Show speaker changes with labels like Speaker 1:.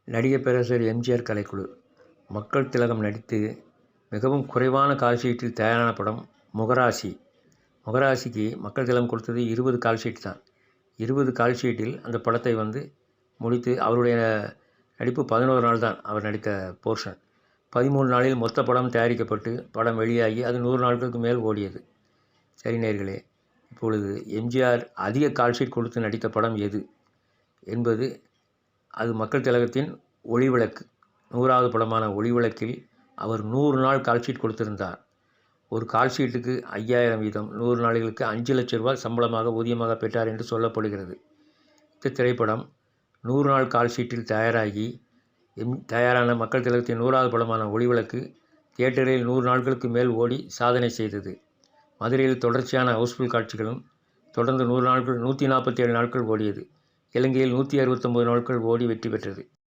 Speaker 1: நடிகர் பேரரசர் எம்ஜிஆர் கலைக்குழு மக்கள் திலகம் நடித்து மிகவும் குறைவான கால்ஷீட்டில் தயாரான படம் முகராசி. முகராசிக்கு மக்கள் திலகம் கொடுத்தது 20 கால்ஷீட் தான். 20 கால்ஷீட்டில் அந்த படத்தை முடித்து அவருடைய நடிப்பு 11 நாள் தான் அவர் நடித்த போர்ஷன். 13 நாளில் மொத்த படம் தயாரிக்கப்பட்டு படம் வெளியாகி அது 100 நாட்களுக்கு மேல் ஓடியது. சரி நேயர்களே, இப்பொழுது எம்ஜிஆர் அதிக கால்ஷீட் கொடுத்து நடித்த படம் எது என்பது அது மக்கள் திலகத்தின் ஒளிவிளக்கு. 100வது படமான ஒளிவிளக்கில் அவர் 100 நாள் கால்ஷீட் கொடுத்திருந்தார். ஒரு கால்ஷீட்டுக்கு 5000 வீதம் 100 நாளுக்கு 5 லட்சம் ரூபாய் சம்பளமாக ஊதியமாக பெற்றார் என்று சொல்லப்படுகிறது. இந்த திரைப்படம் 100 நாள் கால்ஷீட்டில் தயாரான மக்கள் திலகத்தின் 100வது படமான ஒளிவிளக்கு தியேட்டரில் 100 நாட்களுக்கு மேல் ஓடி சாதனை செய்தது. மதுரையில் தொடர்ச்சியான ஹவுஸ்ஃபுல் காட்சிகளும் தொடர்ந்து 147 நாட்கள் ஓடியது. இலங்கையில் 169 நாட்கள் ஓடி வெற்றி பெற்றது.